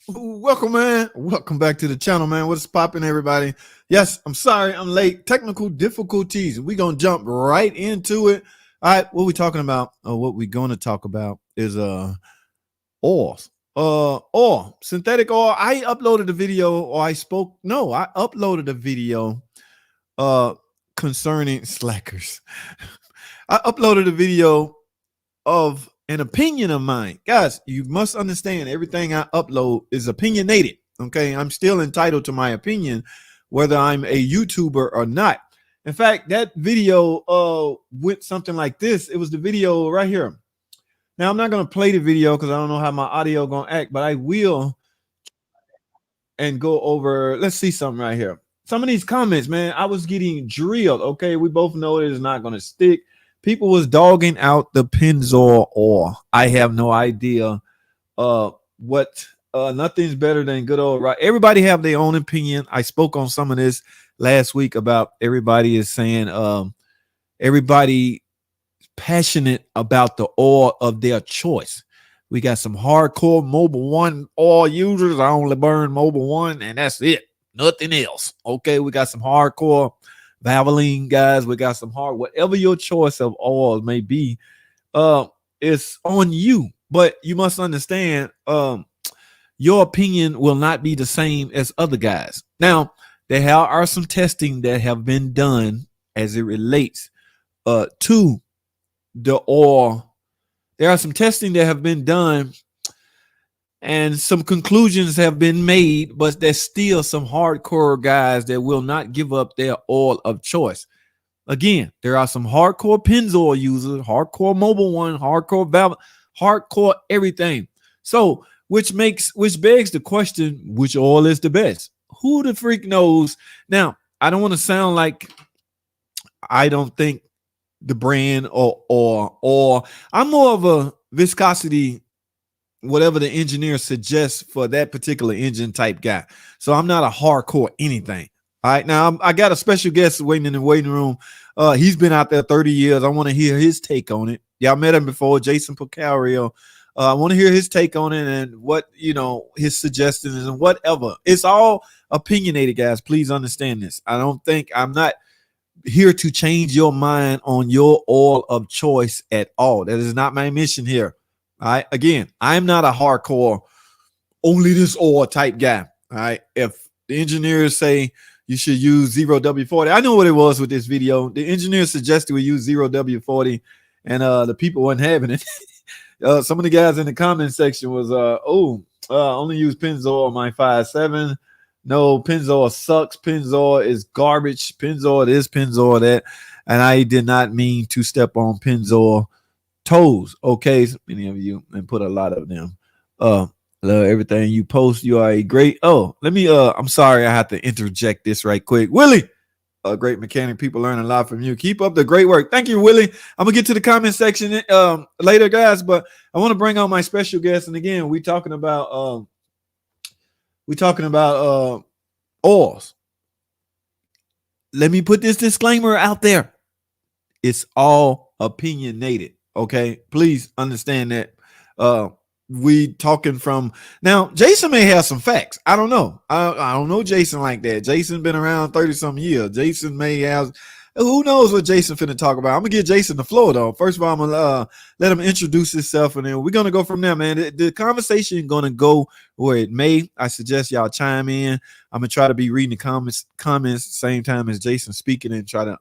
Welcome, man. Welcome back to the channel, man. What's popping, everybody? Yes, I'm sorry I'm late. Technical difficulties. We're going to jump right into it. All right, what we talking about, or what we're going to talk about is oils. Oil, synthetic oil. I uploaded a video, or I uploaded a video uh concerning slackers. I uploaded a video of an opinion of mine. Guys, you must understand everything I upload is opinionated. Okay. I'm still entitled to my opinion, whether I'm a YouTuber or not. In fact, that video went something like this. It was the video right here. Now, I'm not going to play the video because I don't know how my audio going to act, but I will and go over. Let's see something right here. Some of these comments, man, I was getting drilled. Okay. We both know it is not going to stick. People was dogging out the Pennzoil oil. I have no idea what nothing's better than good old right. Everybody have their own opinion. I spoke on some of this last week about everybody is saying everybody passionate about the oil of their choice. We got some hardcore Mobil 1 oil users. I only burn Mobil 1 and that's it. Nothing else. Okay, we got some hardcore Valvoline guys. We got some hard, whatever your choice of oil may be, it's on you. But you must understand, your opinion will not be the same as other guys. Now, there are some testing that have been done as it relates to the oil. There are some testing that have been done and some conclusions have been made, but there's still some hardcore guys that will not give up their oil of choice. Again, there are some hardcore Pennzoil users, hardcore Mobil 1, hardcore valve, hardcore everything. So, which begs the question, which oil is the best? Who the freak knows? Now, I don't want to sound like I don't think the brand or I'm more of a viscosity, whatever the engineer suggests for that particular engine type guy. So I'm not a hardcore anything. All right. Now I got a special guest waiting in the waiting room. He's been out there 30 years. I want to hear his take on it. Y'all met him before, Jason Porcario. I want to hear his take on it and what, his suggestions and whatever. It's all opinionated, guys. Please understand this. I'm not here to change your mind on your oil of choice at all. That is not my mission here. All right. Again, I'm not a hardcore only this oil type guy. All right. If the engineers say you should use 0W40, I know what it was with this video. The engineers suggested we use 0W40 and the people weren't having it. Some of the guys in the comment section was only use Pennzoil on my 5.7. No, Pennzoil sucks. Pennzoil is garbage. Pennzoil this, Pennzoil that. And I did not mean to step on Pennzoil toes. Okay, so many of you and put a lot of them. Love everything you post. You are a great. I'm sorry, I have to interject this right quick. Willie, a great mechanic. People learn a lot from you. Keep up the great work. Thank you, Willie. I'm gonna get to the comment section later, guys, but I want to bring on my special guest. And again, we're talking about oils. Let me put this disclaimer out there. It's all opinionated. Okay, please understand that. We talking from now. Jason may have some facts. I don't know. I don't know Jason like that. Jason been around 30-some years. Jason may have. Who knows what Jason finna talk about? I'm gonna give Jason the floor though. First of all, I'm gonna let him introduce himself, and then we're gonna go from there, man. The conversation gonna go where it may. I suggest y'all chime in. I'm gonna try to be reading the comments at the same time as Jason speaking and try to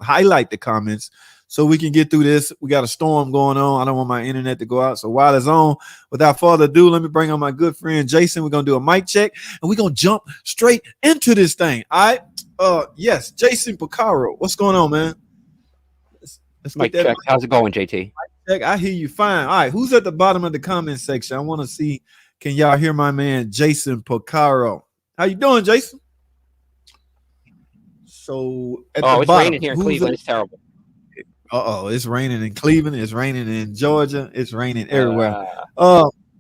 highlight the comments so we can get through this. We got a storm going on. I don't want my internet to go out. So while it's on, without further ado, let me bring on my good friend Jason. We're gonna do a mic check and we're gonna jump straight into this thing. All right. Yes, Jason Porcario. What's going on, man? Let's mic check. How's it going, JT? Check. I hear you fine. All right, who's at the bottom of the comment section? I want to see. Can y'all hear my man Jason Porcario? How you doing, Jason? So it's raining here in Cleveland. It's terrible. It's raining in Cleveland. It's raining in Georgia. It's raining everywhere.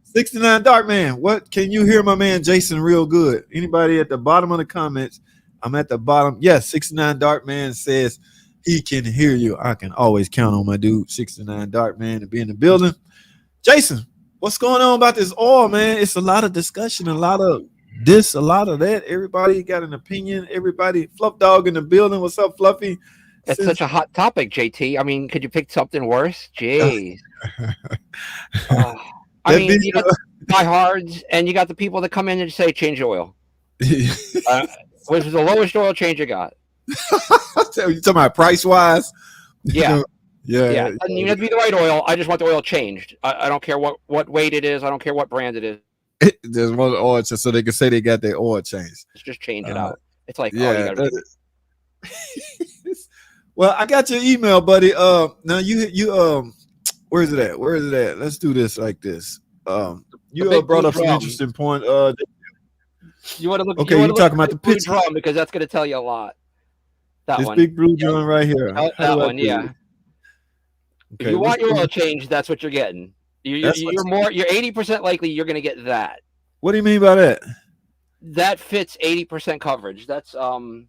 69 Dark Man. What can you hear my man Jason real good? Anybody at the bottom of the comments? I'm at the bottom. Yes, 69 Dark Man says he can hear you. I can always count on my dude 69 Dark Man to be in the building. Jason, What's going on about this oil, man? It's a lot of discussion, a lot of this, a lot of that. Everybody got an opinion. Everybody, Fluff Dog in the building. What's up, Fluffy? It's such a hot topic, JT. I mean, could you pick something worse? Jeez. I mean, you got the diehards, and you got the people that come in and say change oil. Which is the lowest oil change you got? You talking about price wise? Yeah. Yeah. It doesn't even have to be the right oil. I just want the oil changed. I don't care what weight it is. I don't care what brand it is. There's one oil just so they can say they got their oil changed. Just change it out. It's like, well, I got your email, buddy. Now you where is it at? Where is it at? Let's do this like this. You brought up some interesting point. You want to look? Okay, you're talking about the pitch drum because that's going to tell you a lot. This big blue drum right here. That one, yeah. Okay, if you want your oil change, that's what you're getting. You're 80% likely you're going to get that. What do you mean by that? That fits 80% coverage. That's that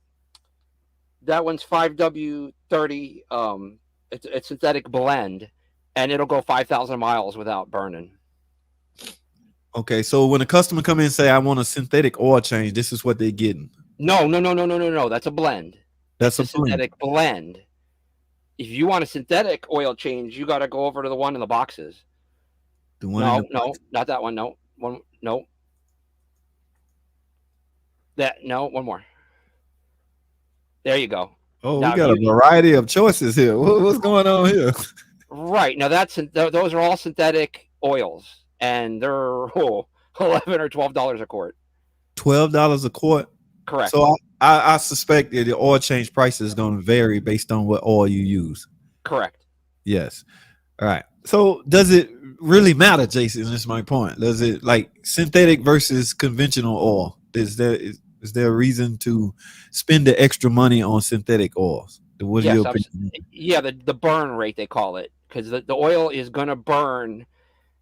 one's 5W30. It's synthetic blend, and it'll go 5,000 miles without burning. Okay, so when a customer come in and say, I want a synthetic oil change, this is what they're getting. No. That's a blend. That's a synthetic blend. If you want a synthetic oil change, you got to go over to the one in the boxes. The one not that one. No. One more. There you go. Oh, we got a variety of choices here. What's going on here? Right. Now those are all synthetic oils, and they're $11 or $12 a quart. $12 a quart? Correct. So I suspect that the oil change price is going to vary based on what oil you use. Correct. Yes. All right. So does it really matter, Jason? This is my point. Does it like synthetic versus conventional oil? Is there a reason to spend the extra money on synthetic oils? What is your opinion? Yeah, the burn rate they call it, because the oil is going to burn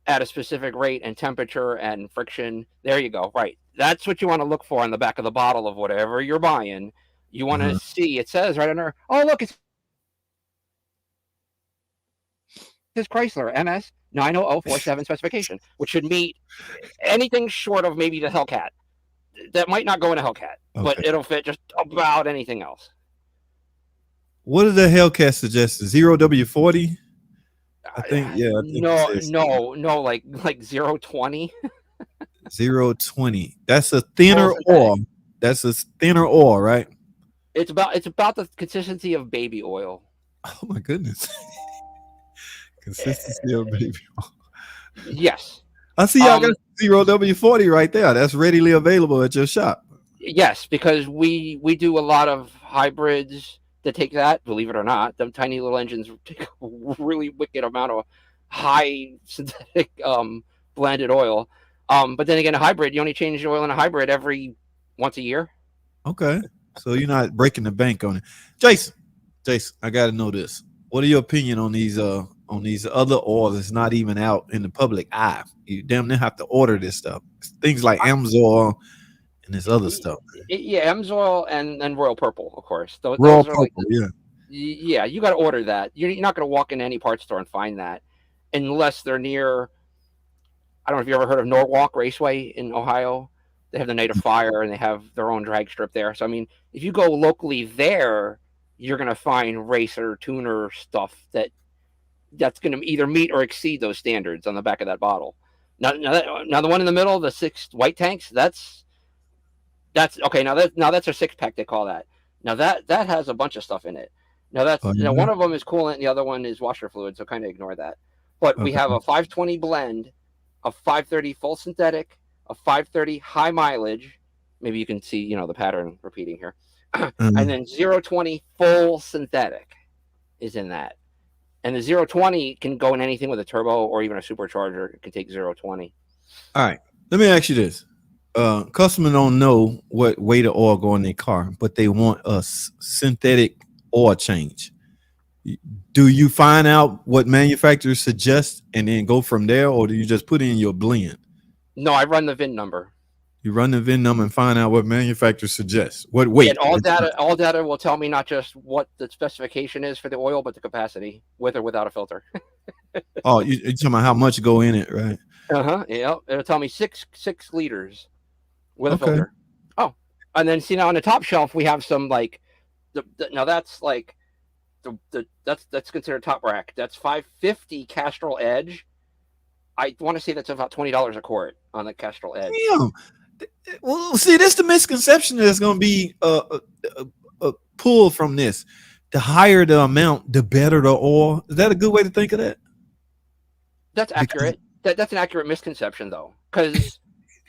at a specific rate and temperature and friction. There you go. Right. That's what you want to look for on the back of the bottle of whatever you're buying. You want to see, it says right under, oh, look, it's Chrysler MS 90047 specification, which should meet anything short of maybe the Hellcat. That might not go in a Hellcat, but it'll fit just about anything else. What does the Hellcat suggest? 0W40? I think, no, like 020. 020. That's a thinner oil. That's a thinner oil, right? It's about the consistency of baby oil. Oh my goodness. Consistency of baby oil. Yes. I see y'all got 0W40 right there. That's readily available at your shop. Yes, because we do a lot of hybrids that take that, believe it or not. Them tiny little engines take a really wicked amount of high synthetic blended oil. But then again, a hybrid, you only change the oil in a hybrid every once a year. Okay. So you're not breaking the bank on it. Jason, I got to know this. What are your opinion on these other oils that's not even out in the public eye? You damn near have to order this stuff. Things like AMSOIL and this other stuff. Yeah, AMSOIL and Royal Purple, of course. Royal Purple, yeah, you got to order that. You're not going to walk in any parts store and find that unless they're near. I don't know if you ever heard of Norwalk Raceway in Ohio. They have the Night of Fire, and they have their own drag strip there. So, I mean, if you go locally there, you're going to find racer, tuner stuff that's going to either meet or exceed those standards on the back of that bottle. Now the one in the middle, the 6 white tanks, that's okay. Now that's a 6-pack, they call that. Now that has a bunch of stuff in it. Now one of them is coolant, and the other one is washer fluid, so kind of ignore that. But we have a 520 blend, a 530 full synthetic, a 530 high mileage. Maybe you can see, the pattern repeating here. And then 020 full synthetic is in that. And the 020 can go in anything with a turbo or even a supercharger. It can take 020. All right. Let me ask you this. Customers don't know what weight of oil go in their car, but they want a synthetic oil change. Do you find out what manufacturers suggest and then go from there, or do you just put in your blend? No, I run the VIN number. You run the VIN number and find out what manufacturers suggest. What weight? And all data will tell me not just what the specification is for the oil, but the capacity, with or without a filter. Oh, you're talking about how much go in it, right? Yeah, it'll tell me six liters with a Okay. filter. Oh, and then see now on the top shelf we have some like now that's like that's considered top rack. That's 550 Castrol Edge. I want to say that's about $20 a quart on the Castrol Edge. Damn. Well, see, this the misconception that's going to be pulled from this. The higher the amount, the better the oil. Is that a good way to think of that? That's Because accurate. That's an accurate misconception though, because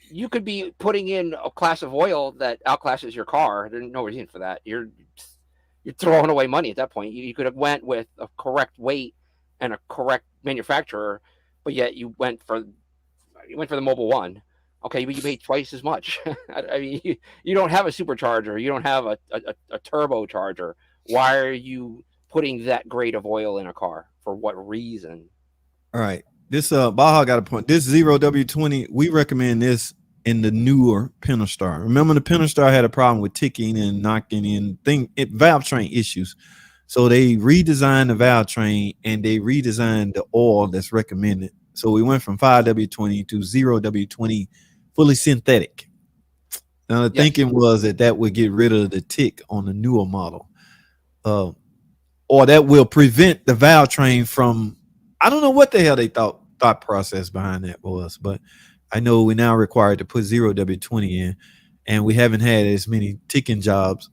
you could be putting in a class of oil that outclasses your car. There's no reason for that. You're throwing away money at that point. You could have went with a correct weight and a correct manufacturer, but yet you went for the Mobile One. Okay, but you paid twice as much. I mean, you don't have a supercharger. You don't have a turbocharger. Why are you putting that grade of oil in a car? For what reason? all right, this Baja got a point. This 0W20, we recommend this in the newer Pentastar. Remember, the Pentastar had a problem with ticking and knocking in valve train issues. So they redesigned the valve train and they redesigned the oil that's recommended. So we went from 5W20 to 0W20 fully synthetic. Now the Yes. thinking was that would get rid of the tick on the newer model, uh, or that will prevent the valve train from. I don't know what the hell they thought process behind that was, but I know we're now required to put 0W20 in, and we haven't had as many ticking jobs,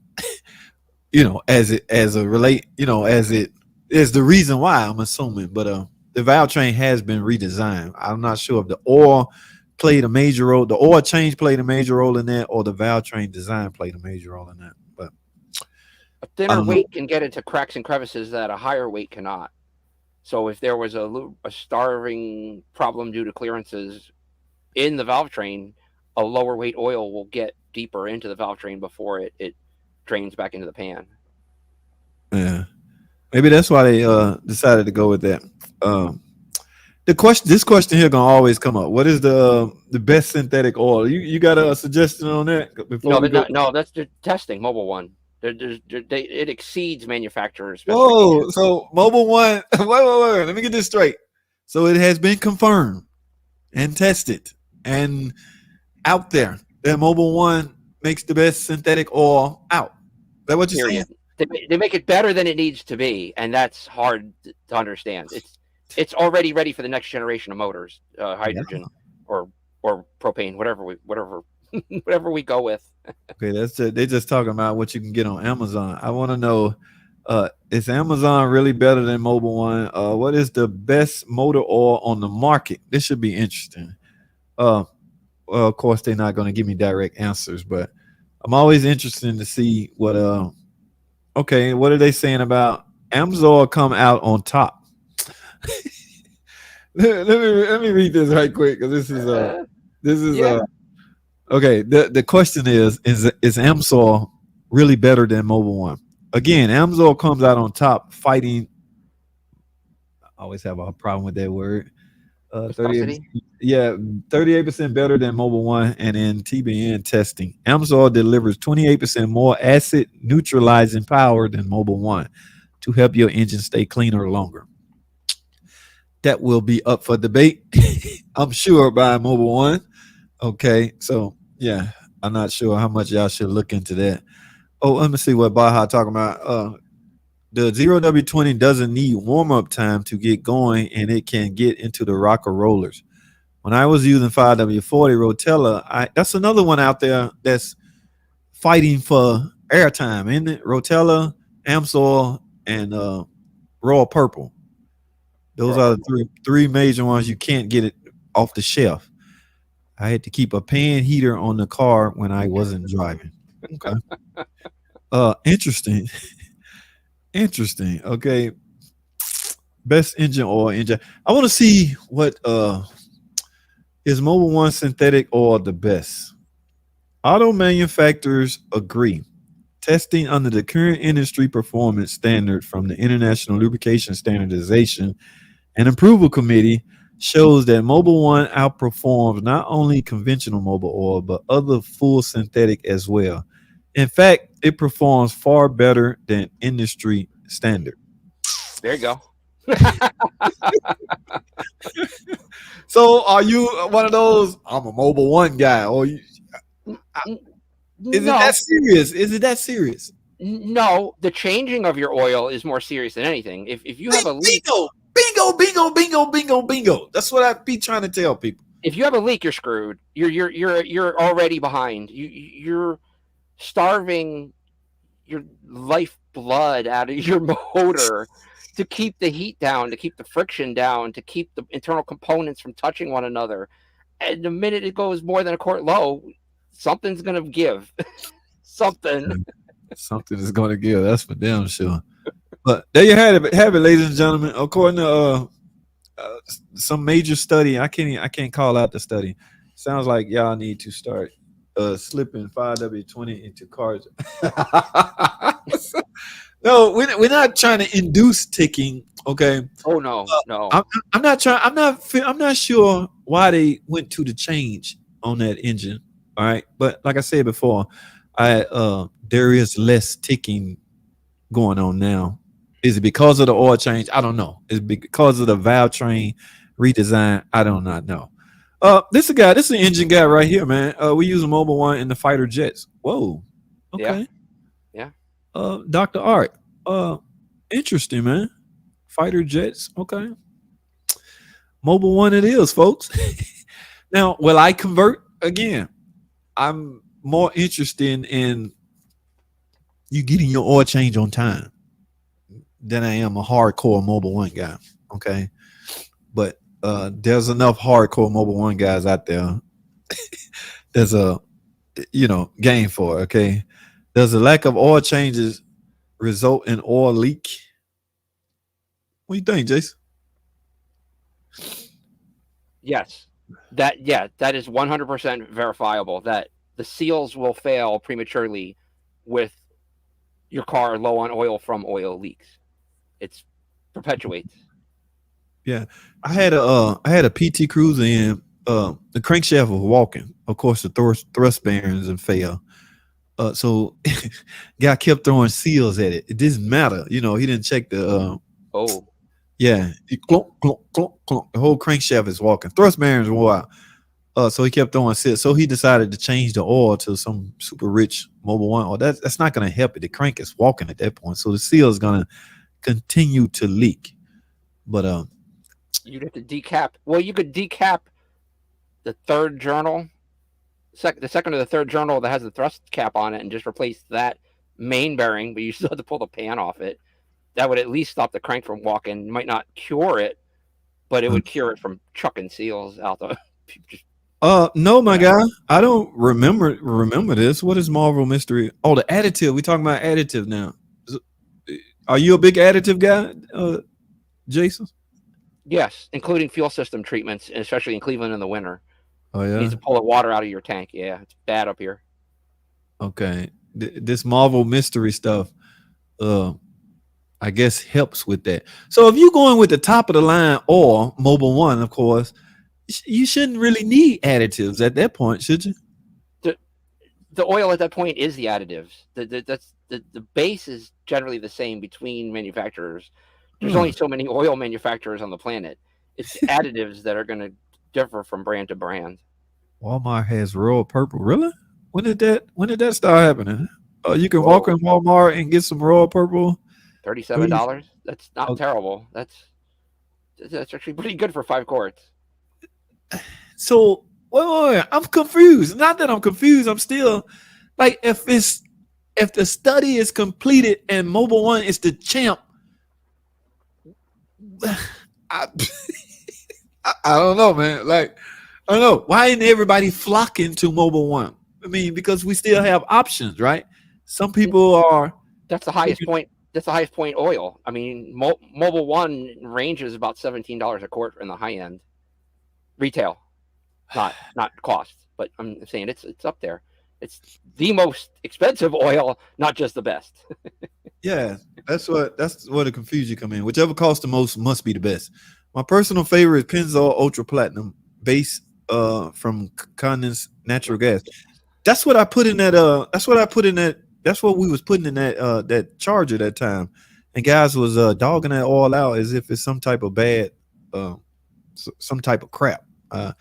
as it as a relate, as it is the reason why, I'm assuming. But the valve train has been redesigned. I'm not sure if the oil played a major role, the oil change played a major role in that, or the valve train design played a major role in that. But A I thinner don't know. weight can get into cracks and crevices that a higher weight cannot. So if there was a starving problem due to clearances in the valve train, a lower weight oil will get deeper into the valve train before it drains back into the pan. Yeah, maybe that's why they decided to go with that. Um, this question here gonna always come up. What is the best synthetic oil? You got a suggestion on that before No, we they're go? not. No, that's the testing Mobile One. It exceeds manufacturer Whoa! specifications. So Mobile One. Wait. Let me get this straight. So it has been confirmed and tested and out there that Mobile One makes the best synthetic oil out. Is that what you're saying? Period. They make it better than it needs to be, and that's hard to understand. It's already ready for the next generation of motors, Yeah. hydrogen or propane, whatever we go with. Okay, they just talking about what you can get on Amazon. I want to know, is Amazon really better than Mobile One? What is the best motor oil on the market? This should be interesting. Uh, well, of course, they're not going to give me direct answers, but I'm always interested to see what. Okay, what are they saying about Amazon come out on top? let me read this right quick because this is Yeah, okay. The question is Amsol really better than Mobile One? Again, Amsol comes out on top, fighting. I always have a problem with that word. 38, viscosity. yeah, 38% better than Mobile One, and in TBN testing, Amsol delivers 28% more acid neutralizing power than Mobile One to help your engine stay cleaner longer. That will be up for debate, I'm sure, by Mobile One. Okay, so yeah, I'm not sure how much y'all should look into that. Oh, let me see what Baja talking about. The 0W20 doesn't need warm up time to get going, and it can get into the rocker rollers. When I was using 5W40 Rotella, that's another one out there that's fighting for airtime, isn't it? Rotella, Amsol, and Royal Purple. Those Raw are the purple. three major ones you can't get it off the shelf. I had to keep a pan heater on the car when I wasn't driving. Okay. Interesting. Interesting. Okay. Best engine oil engine. I want to see what is Mobile One synthetic oil the best. Auto manufacturers agree. Testing under the current industry performance standard from the International Lubrication Standardization and Approval Committee shows that Mobile One outperforms not only conventional mobile oil but other full synthetic as well. In fact, it performs far better than industry standard. There you go. So are you one of those? I'm a Mobile One guy, or you, N- is it No, that serious? Is it that serious? no. The changing of your oil is more serious than anything. If you have a leak, Bingo, bingo, bingo, bingo, bingo, bingo. That's what I be trying to tell people. if you have a leak, you're screwed. You're already behind. You're starving your life blood out of your motor to keep the heat down, to keep the friction down, to keep the internal components from touching one another. And the minute it goes more than a quart low, something's gonna give. Something. Something is going to give. That's for damn sure. But there you have it, ladies and gentlemen. According to uh, some major study, I can't call out the study. Sounds like y'all need to start slipping 5W20 into cars. No, we're not trying to induce ticking. Okay, Oh no, no. I'm not trying. I'm not sure why they went to the change on that engine. All right, but like I said before, I there is less ticking going on now. Is it because of the oil change? I don't know. Is it because of the valve train redesign? I do not know. This is a guy. This is an engine guy right here, man. We use a Mobile One in the fighter jets. Whoa. Yeah, Okay. yeah. Dr. Art. Interesting, man. Fighter jets. Okay. Mobile One it is, folks. Now, will I convert again? I'm more interested in you getting your oil change on time than I am a hardcore Mobile One guy. Okay. But there's enough hardcore Mobile One guys out there. There's a game for it, okay. Does a lack of oil changes result in oil leak? What do you think, Jason? Yes. That is 100% verifiable that the seals will fail prematurely with your car low on oil from oil leaks. It's perpetuates. Yeah, I had a PT Cruiser and the crankshaft was walking. Of course, the thrust bearings and fail. So guy kept throwing seals at it. It didn't matter, he didn't check the Oh, yeah, clunk, clunk, clunk, clunk. The whole crankshaft is walking. Thrust bearings wore out. So he kept throwing seals. So he decided to change the oil to some super rich Mobile One. Or that's not going to help it. The crank is walking at that point, so the seal is going to continue to leak. But you'd have to decap. Well, you could decap the third journal, the second or the third journal that has the thrust cap on it, and just replace that main bearing, but you still have to pull the pan off it. That would at least stop the crank from walking. Might not cure it, but it would cure it from chucking seals out the. Just, no, my guy, I don't remember this. What is Marvel Mystery? Oh, the additive. We talking about additive now. Are you a big additive guy, Jason? yes, including fuel system treatments, especially in Cleveland in the winter. Oh It yeah. needs to pull the water out of your tank. Yeah, it's bad up here. Okay. This Marvel Mystery stuff, I guess helps with that. So if you're going with the top of the line or Mobile One, of course, you shouldn't really need additives at that point, should you? The oil at that point is the additives. The base is generally the same between manufacturers. There's only so many oil manufacturers on the planet. It's additives that are going to differ from brand to brand. Walmart has Royal Purple. Really? When did that start happening? You can walk Whoa, in Walmart and get some Royal Purple. Please. $37. That's not Oh, terrible. That's actually pretty good for 5 quarts. so wait, I'm confused. Not that I'm confused. I'm still like if the study is completed and Mobile One is the champ, I, I don't know, man. Like I don't know why isn't everybody flocking to Mobile One? I mean, because we still have options, right? Some people are. That's the highest point. That's the highest point oil. I mean, Mobile One ranges about $17 a quart in the high end retail, not cost. But I'm saying it's up there. It's the most expensive oil, not just the best. Yeah, that's where the confusion come in. Whichever costs the most must be the best. My personal favorite is Pennzoil Ultra Platinum base from Condens Natural Gas. That's what I put in that that's what we was putting in that that charger that time. and guys was dogging that oil out as if it's some type of bad, uh, some type of crap.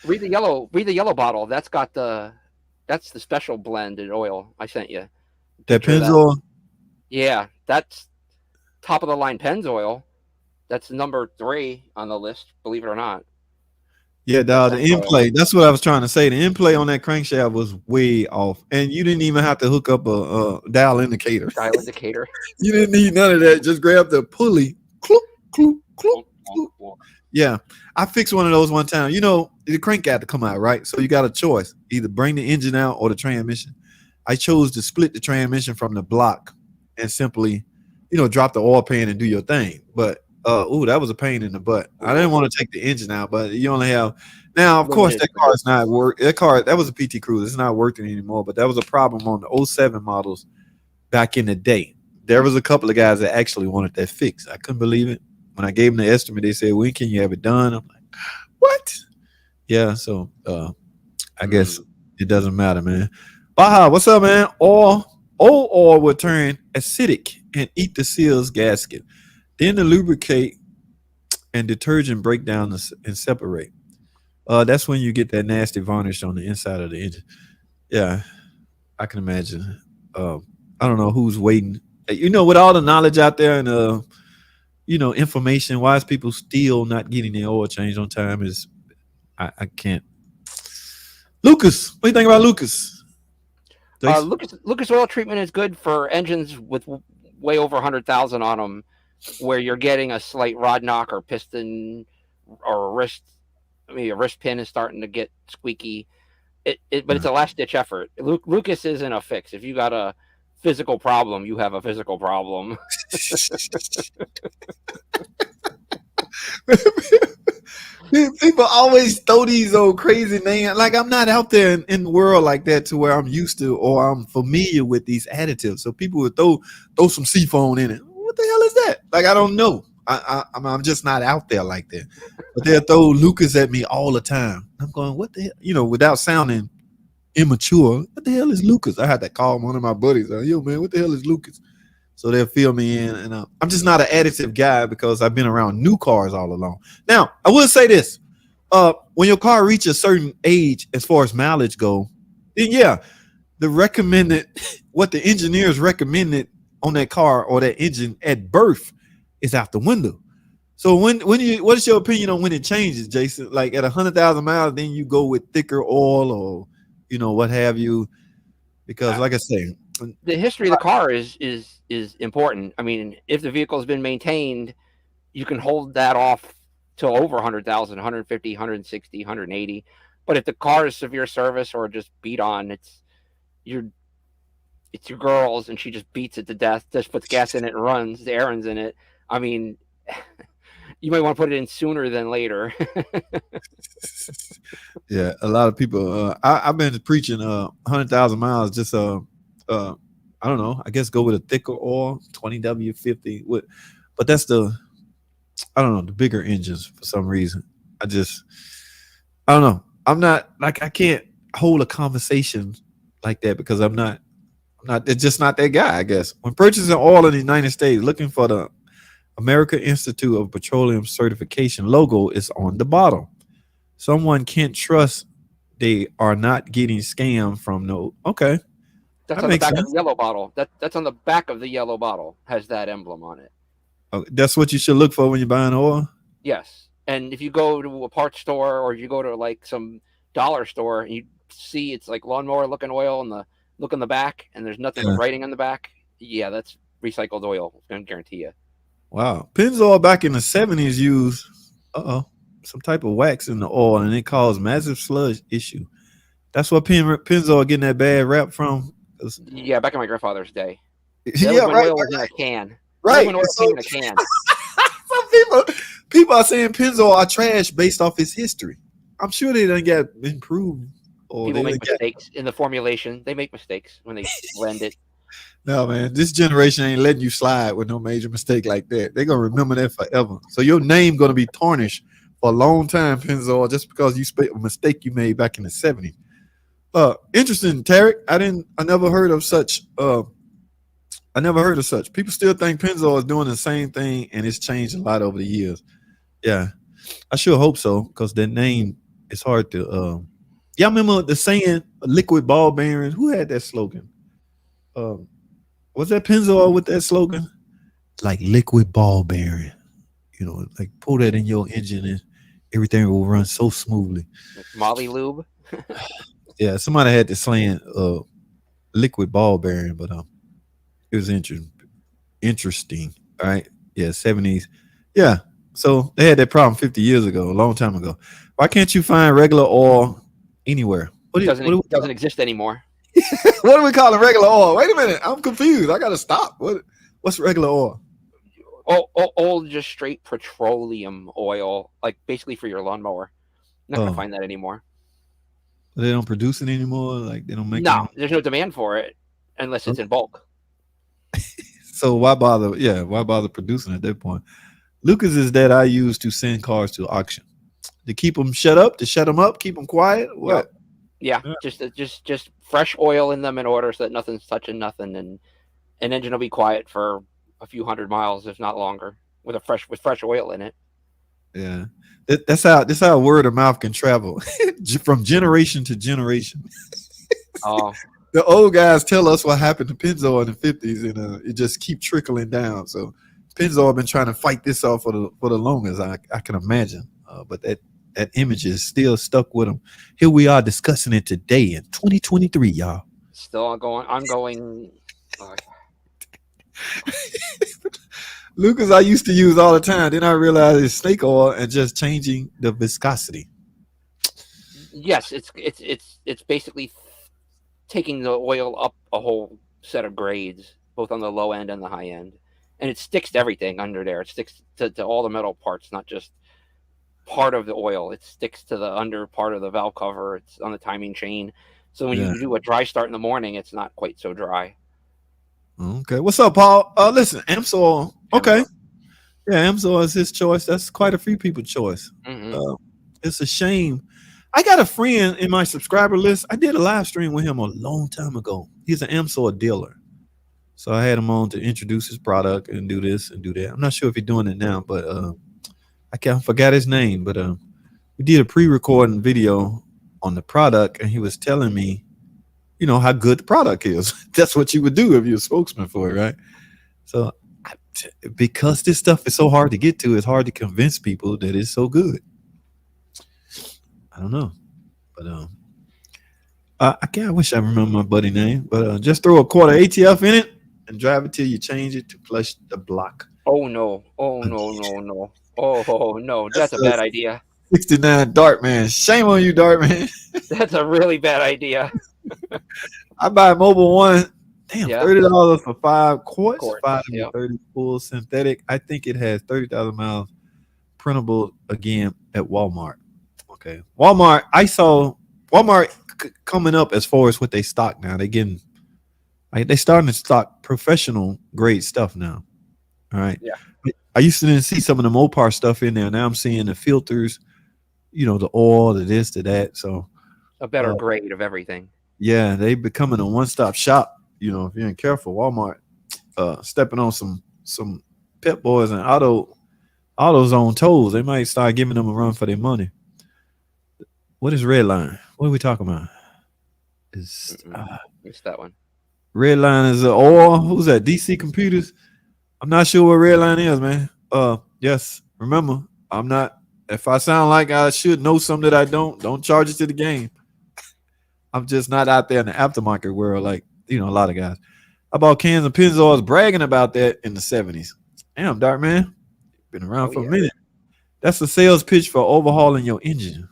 Read the yellow bottle. That's the special blended oil I sent you. That Picture of that. Pennzoil. Yeah, that's top of the line Pennzoil. That's number 3 on the list. Believe it or not. Yeah, That's dog, the essential in oil. play. That's what I was trying to say. The in play on that crankshaft was way off, and you didn't even have to hook up a dial indicator. Dial indicator. You didn't need none of that. Just grab the pulley. Cloop, cloop, cloop, cloop. Yeah, I fixed one of those one time. You know, the crank got to come out, right? So you got a choice: either bring the engine out or the transmission. I chose to split the transmission from the block and simply, drop the oil pan and do your thing. But that was a pain in the butt. I didn't want to take the engine out, but you only have now. Of course, Limited that car is not work. That was a PT Cruiser. It's not working anymore. But that was a problem on the '07 models back in the day. There was a couple of guys that actually wanted that fixed. I couldn't believe it. When I gave them the estimate, they said, "When can you have it done?" I'm like, "What?" Yeah. So I guess it doesn't matter, man. Baja, what's up, man? Old oil will turn acidic and eat the seal's gasket. Then the lubricate and detergent break down and separate. That's when you get that nasty varnish on the inside of the engine. Yeah, I can imagine. I don't know who's waiting. With all the knowledge out there and information, why is people still not getting their oil changed on time? Is I can't. Lucas, what do you think about Lucas? Lucas oil treatment is good for engines with way over 100,000 on them, where you're getting a slight rod knock or piston or a wrist. Maybe a wrist pin is starting to get squeaky. But it's a last ditch effort. Lucas isn't a fix. If you got a physical problem, you have a physical problem. People always throw these old crazy names. Like I'm not out there in the world like that to where I'm used to or I'm familiar with these additives. So people would throw some seafoam in it. What the hell is that? Like I don't know. I'm just not out there like that. But they'll throw Lucas at me all the time. I'm going, what the hell? Without sounding immature, what the hell is Lucas? I had to call one of my buddies. Yo, man, what the hell is Lucas? So they'll fill me in, and I'm just not an additive guy because I've been around new cars all along. Now, I will say this: when your car reaches a certain age, as far as mileage go, then yeah, the recommended, what the engineers recommended on that car or that engine at birth is out the window. So what is your opinion on when it changes, Jason? Like at 100,000 miles, then you go with thicker oil or what have you? Because like I say, the history of the car is important. I mean, if the vehicle has been maintained, you can hold that off to over 100,000, 150, 160, 180. But if the car is severe service or just beat on, it's your girl's and she just beats it to death, just puts gas in it and runs the errands in it. I mean, you might want to put it in sooner than later. Yeah, a lot of people. I've been preaching 100,000 miles. Just I don't know. I guess go with a thicker oil, 20W50. But that's I don't know, the bigger engines for some reason. I don't know. I'm not like I can't hold a conversation like that because I'm not. It's just not that guy. I guess when purchasing oil in the United States, looking for the American Institute of Petroleum Certification logo is on the bottom. Someone can't trust they are not getting scammed from no. Okay. That's on the back of the yellow bottle. That's on the back of the yellow bottle. Has that emblem on it. Okay. That's what you should look for when you're buying oil? Yes. And if you go to a parts store or you go to like some dollar store and you see it's like lawnmower looking oil and look on the back and there's nothing but writing on the back, yeah, that's recycled oil. I can guarantee you. Wow. Pennzoil back in the 70s used some type of wax in the oil and it caused massive sludge issue. That's what Pennzoil getting that bad rap from. Yeah, back in my grandfather's day. Yeah, right. Oil was in a can. Right. When oil came in a can. Some people are saying Pennzoil are trash based off its history. I'm sure they done get improved. People make mistakes in the formulation. They make mistakes when they blend it. No, man, this generation ain't letting you slide with no major mistake like that. They're going to remember that forever. So your name going to be tarnished for a long time, Pennzoil, just because you a mistake you made back in the 70s. Interesting, Tarek. I never heard of such I never heard of such. People still think Pennzoil is doing the same thing, and it's changed a lot over the years. Yeah, I sure hope so because that name is hard to. Y'all remember the saying "liquid ball bearings"? Who had that slogan? Um, was that Pennzoil with that slogan? Like liquid ball bearing. You know, like pull that in your engine and everything will run so smoothly. Like Molly Lube. Yeah, somebody had this saying liquid ball bearing, but it was interesting. All right. Yeah, 70s. Yeah. So they had that problem 50 years ago, a long time ago. Why can't you find regular oil anywhere? It doesn't exist anymore. What are we calling regular oil? Wait a minute. I'm confused. I gotta stop. What's regular oil? Old, just straight petroleum oil, like basically for your lawnmower. You're not gonna Oh, find that anymore. they don't produce it anymore. Like they don't make it No, anymore. there's no demand for it unless it's in bulk. So why bother? Yeah, why bother producing at that point? Lucas is that I use to send cars to auction to keep them shut up, to shut them up, keep them quiet. Yep. What? Yeah, Yeah. just fresh oil in them in order so that nothing's touching nothing, and an engine will be quiet for a few hundred miles, if not longer, with fresh oil in it. Yeah. That's how word of mouth can travel from generation to generation. Oh, The old guys tell us what happened to Pennzoil in the 50s, and it just keep trickling down. So Pennzoil been trying to fight this off for the longest I can imagine. But that image is still stuck with them. Here we are discussing it today in 2023, y'all. still ongoing. Uh, Lucas, I used to use all the time. Then I realized it's snake oil and just changing the viscosity. yes, it's basically taking the oil up a whole set of grades, both on the low end and the high end, and it sticks to everything under there. It sticks to all the metal parts, not just part of the oil. It sticks to the under part of the valve cover. It's on the timing chain. So when Yeah. you do a dry start in the morning, it's not quite so dry. Okay. What's up, Paul? Listen, Amsoil. Okay. Amazon. Yeah, Amsoil is his choice. That's quite a few people's choice. Hmm. Uh, it's a shame. I got a friend in my subscriber list. I did a live stream with him a long time ago. He's an Amsoil dealer. So I had him on to introduce his product and do this and do that. I'm not sure if he's doing it now, but I forgot his name. But we did a pre-recording video on the product, and he was telling me, how good the product is. That's what you would do if you're a spokesman for it, right? So because this stuff is so hard to get to, it's hard to convince people that it's so good. I don't know, but I wish I remember my buddy name, but just throw a quarter ATF in it and drive it till you change it to flush the block. Oh no! Oh no! No no! Oh no! That's That's a a bad idea. 69 Dart Man. Shame on you, Dart Man. That's a really bad idea. I buy a Mobile One. Damn, Yeah, $30 for 5 quarts, quartz. five Yeah. 30 full synthetic. I think it has 30,000 miles printable again at Walmart. Okay, Walmart. I saw Walmart coming up as far as what they stock now. They starting to stock professional grade stuff now. All right. Yeah. I used to then see some of the Mopar stuff in there. Now I'm seeing the filters, the oil, the this, the that. So A better uh, grade of everything. yeah, they becoming a one-stop shop. If you ain't careful, Walmart stepping on some pet boys and autos on toes. They might start giving them a run for their money. What is Redline? What are we talking about? Is Missed that one. Redline is oil? Who's that? DC Computers? I'm not sure what Redline is, man. Yes. Remember, I'm not. If I sound like I should know something that I don't charge it to the game. I'm just not out there in the aftermarket world like a lot of guys. I bought cans of Pennzoil bragging about that in the 70s. Damn, Dark Man, been around Oh for a yeah. minute. That's a sales pitch for overhauling your engine.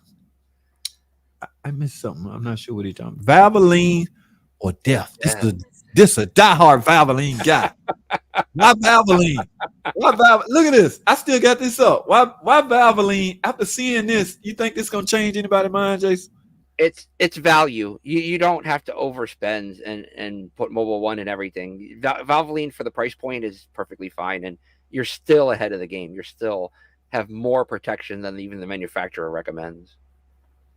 I missed something. I'm not sure what he's talking about. Valvoline or death. Yeah. This a diehard Valvoline guy. Why Valvoline? Look at this. I still got this up. Why Valvoline? After seeing this, you think this gonna change anybody's mind, Jason? It's value. You don't have to overspend and put Mobile One in everything. Valvoline for the price point is perfectly fine, and you're still ahead of the game. You're still have more protection than even the manufacturer recommends.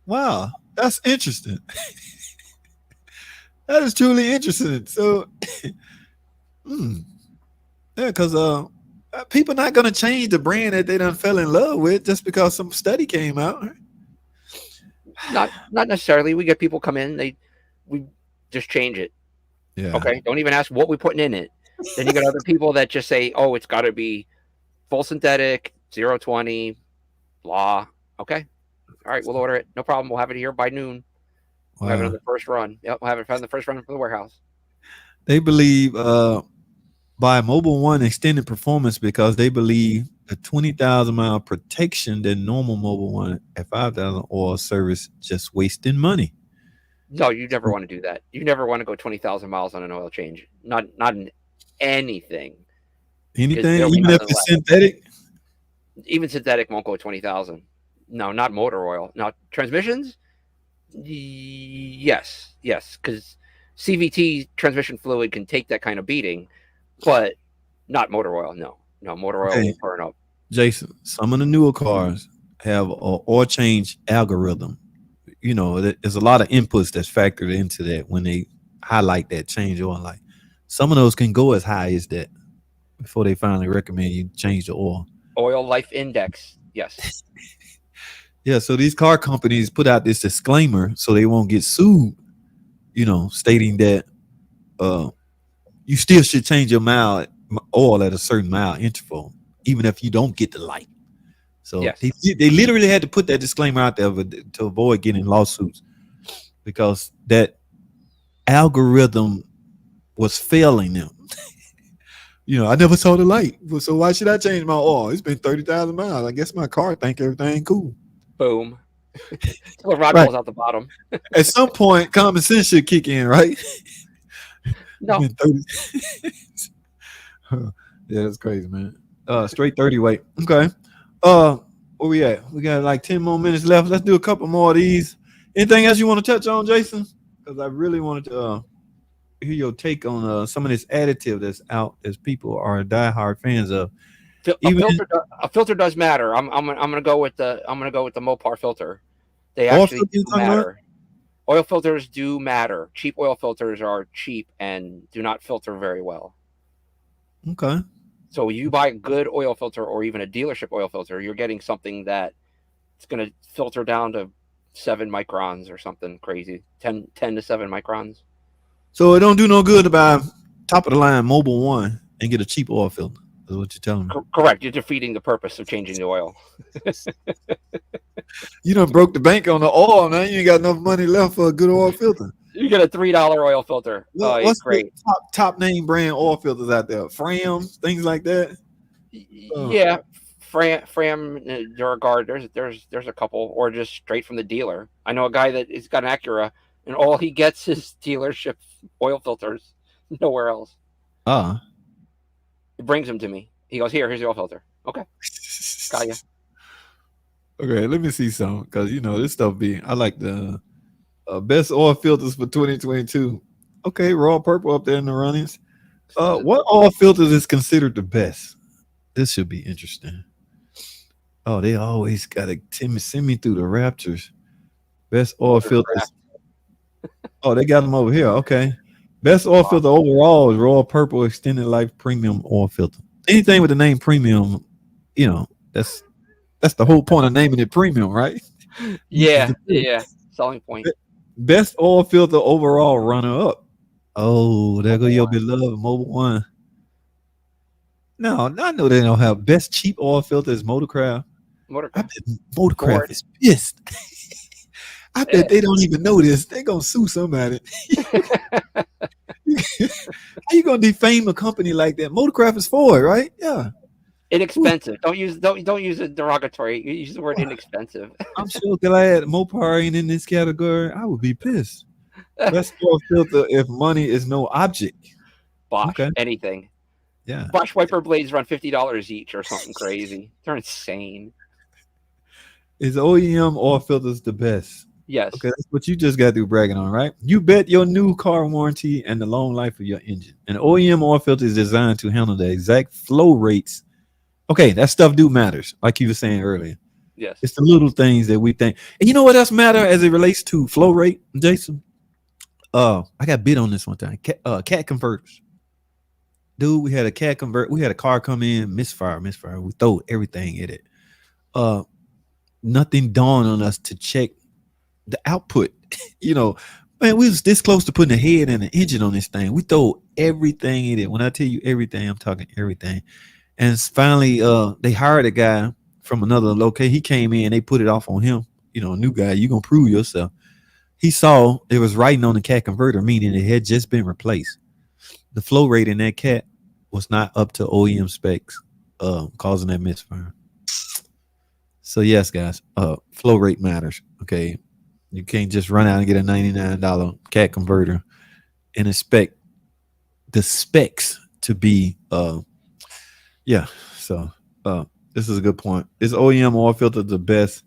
Wow, that's interesting. That is truly interesting. So Mm. Yeah, because people not gonna change the brand that they done fell in love with just because some study came out. Not necessarily. We get people come in, we just change it. Yeah. Okay, don't even ask what we're putting in it. Then you got other people that just say, "Oh, it's got to be full synthetic, 020, blah." Okay, all right, we'll order it. No problem. We'll have it here by noon. We'll have it on Wow. the first run. Yep, we'll have it on the first run for the warehouse. They believe by Mobile One extended performance because they believe a 20,000 mile protection than normal Mobile One at 5,000 oil service just wasting money. No, you never want to do that. You never want to go 20,000 miles on an oil change. Not in anything, because Anything, there'll be even if nothing it's left. synthetic. Even synthetic won't go 20,000. No, not motor oil. Now transmissions, yes, because CVT transmission fluid can take that kind of beating, but not motor oil. No, no, motor oil Okay, will burn up. Jason, some of the newer cars have a oil change algorithm. There's a lot of inputs that's factored into that when they highlight that change oil. Like some of those can go as high as that before they finally recommend you change the oil. Oil life index, yes. Yeah, so these car companies put out this disclaimer so they won't get sued, stating that uh, you still should change your oil at a certain mile interval, even if you don't get the light. So Yes. they literally had to put that disclaimer out there to avoid getting lawsuits because that algorithm was failing them. I never saw the light, so why should I change my oil? It's been 30,000 miles. I guess my car think everything cool. Boom. Till the rod Right. falls out the bottom. At some point, common sense should kick in, right? No. Been 30. Yeah, that's crazy, man. Straight 30 weight. Okay. Where we at? We got like 10 more minutes left. Let's do a couple more of these. Anything else you want to touch on, Jason? Because I really wanted to hear your take on some of this additive that's out as people are diehard fans of. Even A filter does matter. I'm gonna go with the Mopar filter. They oil actually filter you do talking about? matter. Oil filters do matter. Cheap oil filters are cheap and do not filter very well. Okay. So you buy a good oil filter or even a dealership oil filter, you're getting something that it's going to filter down to 7 microns or something crazy, 10 to 7 microns. So it don't do no good to buy top of the line Mobile One and get a cheap oil filter. Is what you're telling me. Correct. You're defeating the purpose of changing the oil. You done broke the bank on the oil, man. You ain't got enough money left for a good oil filter. You get a $3 oil filter. Oh, it's What's great. the top name brand oil filters out there? Frams, things like that. Yeah, Fram, Duragard. There's a couple, or just straight from the dealer. I know a guy that has got an Acura, and all he gets is dealership oil filters. Nowhere else. He brings them to me. He goes, here's the oil filter. Okay, got you. Okay, let me see some because this stuff be. I like the best oil filters for 2022. Okay, raw purple up there in the runnings. What oil filters is considered the best? This should be interesting. Oh, they always gotta send me through the Raptors. Best oil filters. Oh, they got them over here. Okay. Best oil filter overall is Royal Purple Extended Life Premium Oil Filter. Anything with the name premium, that's the whole point of naming it premium, right? Yeah. Selling point. Best oil filter overall runner up. Oh, there go your beloved Mobile One. No, I know they don't have best cheap oil filters. Motorcraft. I bet Motorcraft Ford. is pissed. I bet they don't even know this. They're gonna sue somebody. How you gonna defame a company like that? Motorcraft is Ford, right? Yeah. Inexpensive. Don't use a derogatory. You use the word inexpensive. I'm sure if I had Mopar ain't in this category, I would be pissed. Best oil filter if money is no object. Bosch, anything. Yeah. Bosch wiper blades run $50 each or something crazy. They're insane. Is OEM oil filters the best? Yes. Okay, that's what you just got through bragging on, right? You bet your new car warranty and the long life of your engine. An OEM oil filter is designed to handle the exact flow rates. Okay, that stuff do matters, like you were saying earlier. Yes. It's the little things that we think. And you know what else matter as it relates to flow rate, Jason? I got bid on this one time. Cat converters. dude. We had a cat convert. We had a car come in, misfire. We throw everything at it. Uh, Nothing dawned on us to check the output. you know, man, we was this close to putting a head and an engine on this thing. We throw everything in it. When I tell you everything, I'm talking everything. And finally, they hired a guy from another location. He came in, they put it off on him. A new guy. You gonna prove yourself. He saw it was writing on the cat converter, meaning it had just been replaced. The flow rate in that cat was not up to OEM specs, causing that misfire. So yes, guys, flow rate matters. Okay, you can't just run out and get a $99 cat converter and expect the specs to be yeah. So this is a good point. Is OEM oil filter the best?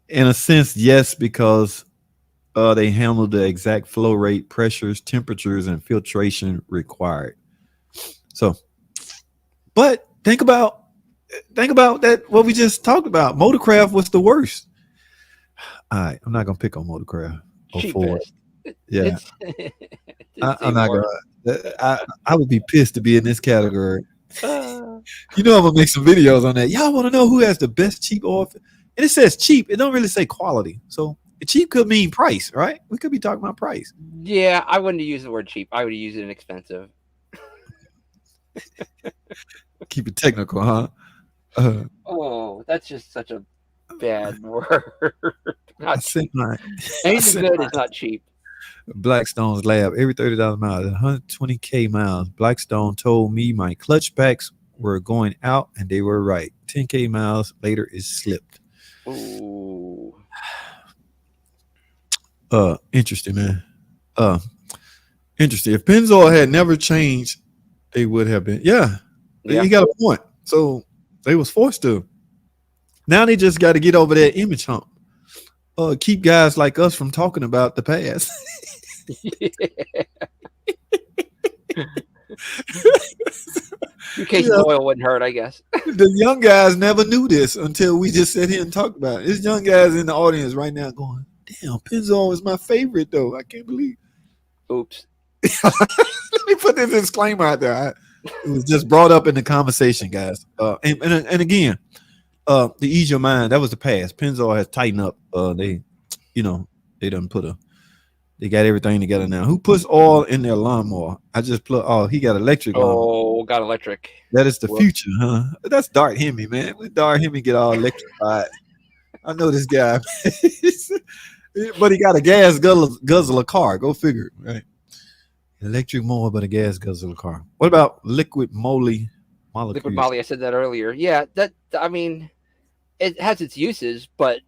In a sense, yes, because they handle the exact flow rate, pressures, temperatures, and filtration required. So, but think about that. What we just talked about, Motorcraft was the worst. All right, I'm not gonna pick on Motorcraft or Ford. Cheapest. Yeah, It's I'm even not worse. gonna. I would be pissed to be in this category. Uh, I'm gonna make some videos on that. Y'all want to know who has the best cheap oil? And it says cheap. It don't really say quality. So cheap could mean price, right? We could be talking about price. yeah, I wouldn't use the word cheap. I would use it inexpensive. Keep it technical, huh? Uh, Oh, that's just such a bad word. I Not sent cheap. my I Anything sent good my is not cheap. Blackstone's lab every $30 miles, 120K miles. Blackstone told me my clutch packs were going out, and they were right. 10K miles later, it slipped. Ooh. Interesting, man. Uh, Interesting. If Pennzoil had never changed, they would have been. Yeah, Yeah. you got a point. So they was forced to. Now they just got to get over that image hump. Keep guys like us from talking about the past. Few cases of oil wouldn't hurt, I guess. The young guys never knew this until we just sat here and talked about it. There's young guys in the audience right now going, "Damn, Pennzoil is my favorite, though. I can't believe." Oops. Let me put this disclaimer out there. It was just brought up in the conversation, guys. And again, to ease your mind, that was the past. Pennzoil has tightened up. They done they got everything together now. Who puts oil in their lawnmower? I just plug. Oh, he got electric lawnmower. Oh, got electric. That is the Whoops. future, huh? That's Dart Hemi, man. When Dart Hemi get all electrified, I know this guy, but he got a gas guzzler car. Go figure, right? Electric mower, but a gas guzzler car. What about liquid moly molecules? Liquid moly, I said that earlier. Yeah, I mean, it has its uses, but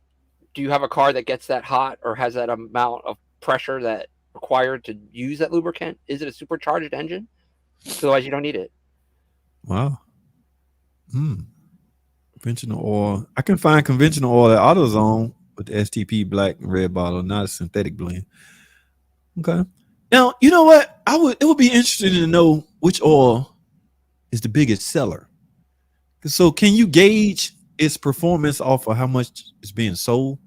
do you have a car that gets that hot or has that amount of pressure that required to use that lubricant? Is it a supercharged engine? Otherwise, you don't need it. Wow. Conventional oil. I can find conventional oil at AutoZone with the STP black and red bottle, not a synthetic blend. Okay. Now, you know what? It would be interesting to know which oil is the biggest seller. So can you gauge its performance off of how much is being sold?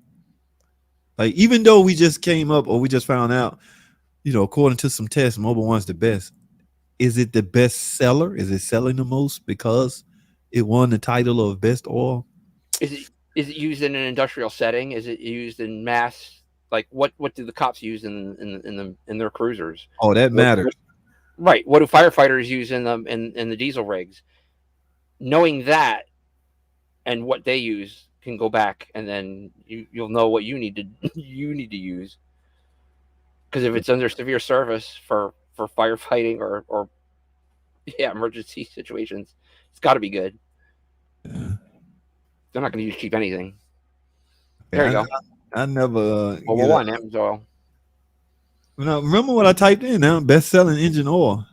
Like, even though we just came up or we just found out, according to some tests, Mobil One's the best. Is it the best seller? Is it selling the most because it won the title of best oil? Is it used in an industrial setting? Is it used in mass? Like what do the cops use in their cruisers? Oh, that matters. Right. What do firefighters use in the diesel rigs? Knowing that and what they use can go back, and then you'll know what you need to use. Because if it's under severe service for firefighting or emergency situations, it's got to be good. Yeah. They're not going to use cheap anything. There you go. I never. Mobil One, Amsoil. Now, remember what I typed in now? Best selling engine oil.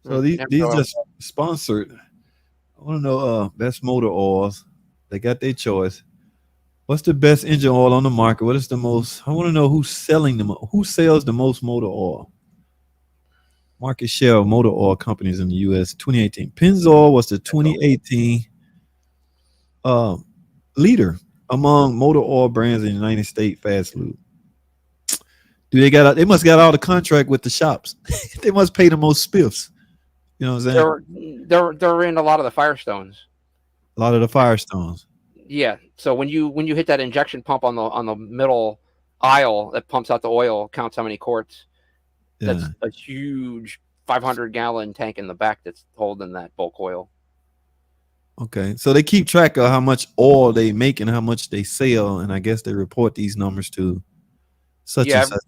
So these just sponsored. I want to know best motor oils. They got their choice. What's the best engine oil on the market? What is the most? I want to know who's selling who sells the most motor oil. Market share of motor oil companies in the U.S. 2018. Pennzoil was the 2018 leader among motor oil brands in the United States fast lube. They must got all the contract with the shops. They must pay the most spiffs. You know what I'm saying? They're in a lot of the Firestones. A lot of the Firestones. Yeah. So when you hit that injection pump on the middle aisle that pumps out the oil, counts how many quarts. That's Yeah. a huge 500-gallon tank in the back that's holding that bulk oil. Okay. So they keep track of how much oil they make and how much they sell, and I guess they report these numbers to such Yeah. and such.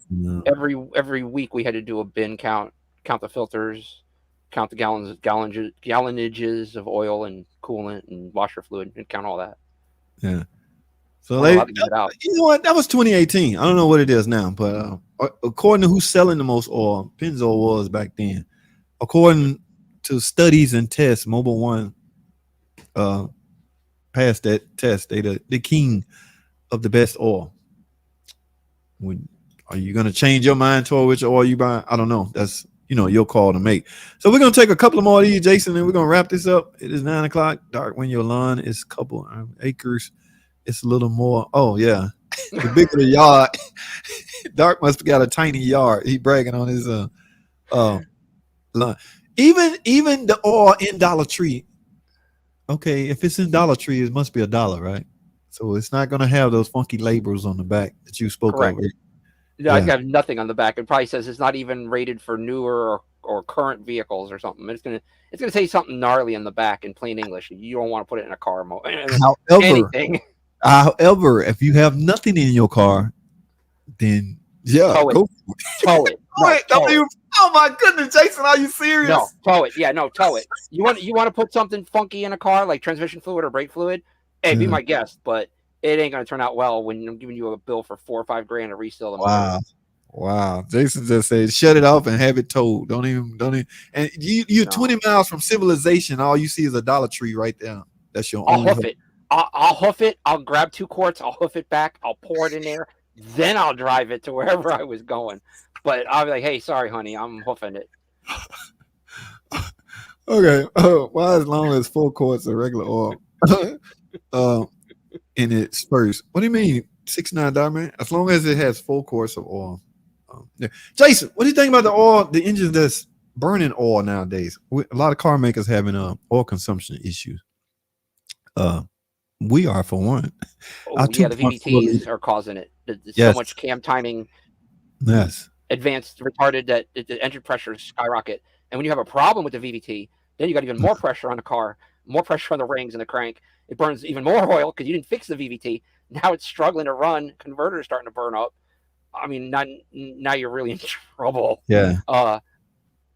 Every week we had to do a bin count the filters, count the gallonages of oil and coolant and washer fluid, and count all that. Yeah. So I'm they, allowed to get it out. you know what? That was 2018. I don't know what it is now, but according to who's selling the most oil, Pennzoil was back then. According to studies and tests, Mobil One passed that test. They the king of the best oil. Are you gonna change your mind toward which oil you buy? I don't know. That's your call to make. So we're gonna take a couple of more of these, Jason, and we're gonna wrap this up. It is 9 o'clock. Dark when your lawn is a couple acres. It's a little more. Oh yeah, the bigger the yard. Dark must have got a tiny yard. He bragging on his lawn. Even the oil in Dollar Tree. Okay, if it's in Dollar Tree, it must be $1, right? So it's not gonna have those funky labels on the back that you spoke Correct. of. Yeah, I have nothing on the back. It probably says it's not even rated for newer or current vehicles or something. It's gonna say something gnarly in the back in plain English. You don't want to put it in a car mode. However, if you have nothing in your car, then tow it. Tow it. Oh my goodness, Jason, are you serious? No, tow it. Yeah, no, tow it. You want to put something funky in a car like transmission fluid or brake fluid? Hey, be my guest, but it ain't gonna turn out well when I'm giving you a bill for $4 or $5 grand to reseal them. Wow. Jason just said, shut it off and have it towed. Don't even. And you're 20 miles from civilization. All you see is a Dollar Tree right there. That's your I'll only. hoof it. I'll hoof it. I'll grab 2 quarts. I'll hoof it back. I'll pour it in there. Then I'll drive it to wherever I was going. But I'll be like, hey, sorry, honey, I'm hoofing it. Okay. Why as long as 4 quarts of regular oil in its first? What do you mean, $69, man? As long as it has 4 quarts of oil. Yeah. Jason, what do you think about the engines that's burning oil nowadays? A lot of car makers having oil consumption issues. We are, for one. Oh, yeah, the VVTs are causing it. There's so much cam timing. Yes. Advanced, retarded, that the engine pressure skyrocket. And when you have a problem with the VVT, then you got even more pressure on the car, more pressure on the rings and the crank. It burns even more oil because you didn't fix the VVT. Now it's struggling to run. Converter's starting to burn up. I mean, now you're really in trouble. Yeah.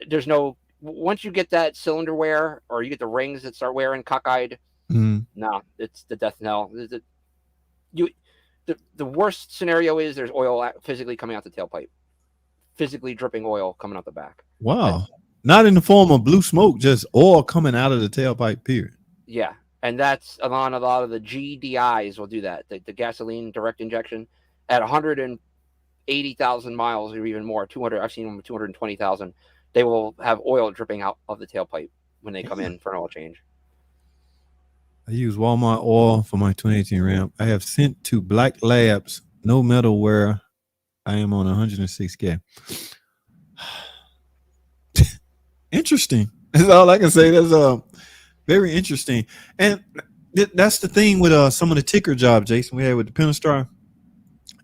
There's no, once you get that cylinder wear or you get the rings that start wearing cockeyed, no, it's the death knell. The worst scenario is there's oil physically coming out the tailpipe, physically dripping oil coming out the back. Wow. Not in the form of blue smoke, just oil coming out of the tailpipe, period. Yeah. And that's on a lot of the GDIs will do that. The gasoline direct injection at 180,000 miles or even more, 200. I've seen them with 220,000. They will have oil dripping out of the tailpipe when they come in for an oil change. I use Walmart oil for my 2018 Ram. I have sent to Black Labs, no metal where I am on 106K. Interesting. That's all I can say. That's very interesting. And that's the thing with some of the ticker jobs, Jason, we had with the Pentastar.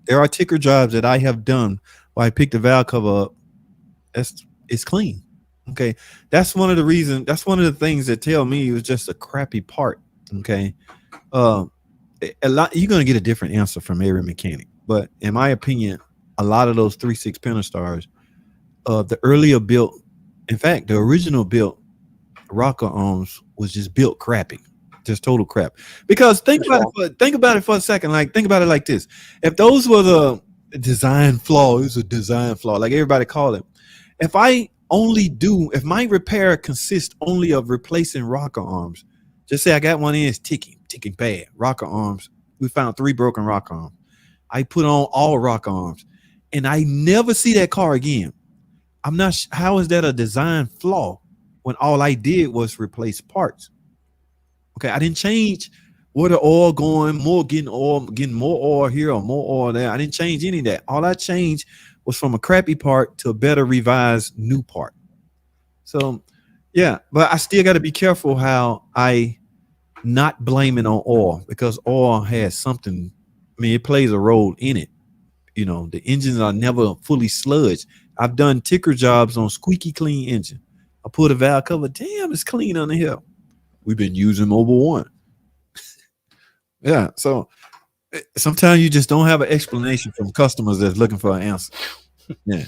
There are ticker jobs that I have done where I picked the valve cover up. It's clean. Okay. That's one of the reasons. That's one of the things that tell me it was just a crappy part. Okay. A lot, you're going to get a different answer from every mechanic. But in my opinion, a lot of those 3.6 Pentastars, the earlier built, in fact, the original built rocker arms was just built crappy, just total crap. Because think about it for a second. Like, think about it like this: if those were the design flaw, it was a design flaw, like everybody called it. If my repair consists only of replacing rocker arms, just say I got one in, it's ticking bad. Rocker arms, we found 3 broken rocker arms. I put on all rocker arms, and I never see that car again. I'm not. How is that a design flaw when all I did was replace parts? Okay, I didn't change where the oil going, getting more oil here or more oil there. I didn't change any of that. All I changed was from a crappy part to a better revised new part. So Yeah, but I still got to be careful how I not blame it on oil because oil has something. I mean, it plays a role in it. You know, the engines are never fully sludged. I've done ticker jobs on squeaky clean engine. I put a valve cover. Damn, it's clean under here. We've been using Mobile One. Yeah, so sometimes you just don't have an explanation from customers that's looking for an answer. Yeah,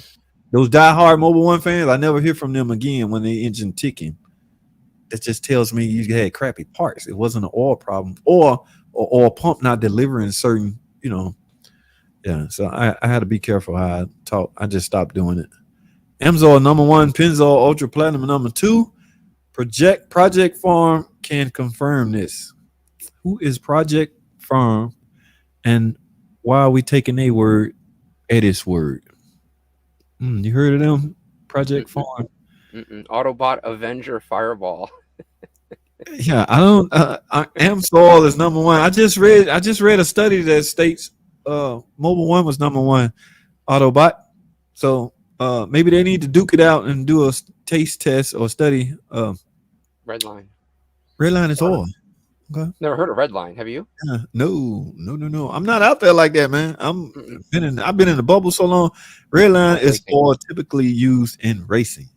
those diehard Mobile One fans, I never hear from them again when the engine ticking. That just tells me you had crappy parts. It wasn't an oil problem or oil pump not delivering certain, Yeah, so I had to be careful how I talk. I just stopped doing it. Amzor number one, Pennzoil Ultra Platinum number two. Project Farm can confirm this. Who is Project Farm, and why are we taking a word at its word? You heard of them? Project Mm-mm, Farm. Autobot Avenger Fireball. Yeah, I don't. Amsoil is number one. I just read a study that states Mobile One was number one Autobot. So maybe they need to duke it out and do a taste test or study. Redline. Redline is oil. Okay. Never heard of Redline. Have you? Yeah. No, no, no, no. I'm not out there like that, man. Mm-mm. I've been in the bubble so long. Redline is Racing. oil typically used in racing.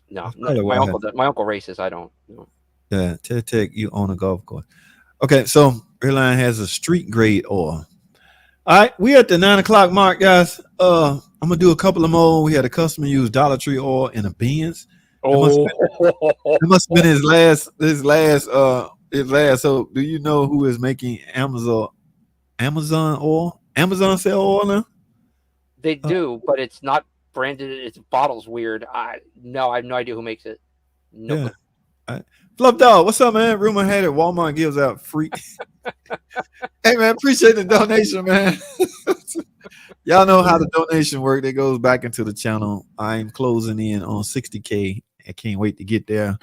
No, That's no, probably my why. uncle. My uncle races. I don't. No. Yeah, Tech, you own a golf course. Okay, so Redline has a street grade oil. All right, we at the 9 o'clock mark, guys. I'm gonna do a couple of more. We had a customer use Dollar Tree oil in a Benz. Oh, It must have been his last. So, do you know who is making Amazon oil? Amazon sell oil now? they Uh, do, but it's not branded. Its bottle's weird. I have no idea who makes it. No yeah. clue. All right. Fluff Dog, what's up, man? Rumor had it Walmart gives out free. Hey, man, appreciate the donation, man. Y'all know how the donation work. That goes back into the channel. I'm closing in on 60K. I can't wait to get there.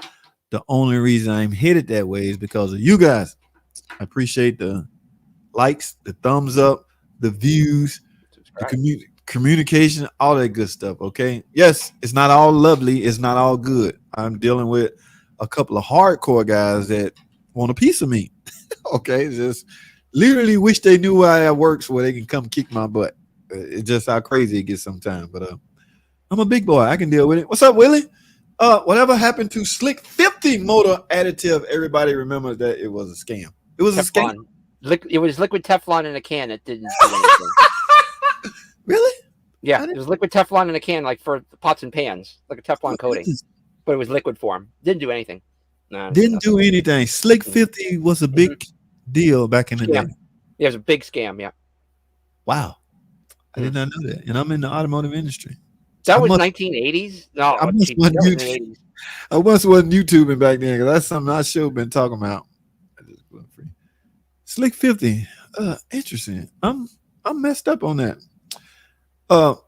The only reason I'm headed that way is because of you guys. I appreciate the likes, the thumbs up, the views, the Subscribe. communication, all that good stuff. Okay. Yes, it's not all lovely. It's not all good. I'm dealing with a couple of hardcore guys that want a piece of me. Okay. Just literally wish they knew how that works where they can come kick my butt. It's just how crazy it gets sometimes. But I'm a big boy. I can deal with it. What's up, Willie? Whatever happened to Slick 50 motor additive? Everybody remembers that it was a scam. It was a scam. Teflon. It was liquid Teflon in a can. It didn't do anything. Really? Yeah, it was liquid Teflon in a can, like for pots and pans, like a Teflon Oh, coating, goodness. but it was liquid form. Didn't do anything. No, Didn't do anything. Slick 50 was a big deal back in the day. Scam. Yeah, it was a big scam. Yeah, Wow. I did not know that. And I'm in the automotive industry. that I was must- 1980s. No, I must geez, want that was you in the to- 80s. I once wasn't YouTubing back then because that's something I should have been talking about. I just put it free. Slick 50. Interesting. I'm messed up on that.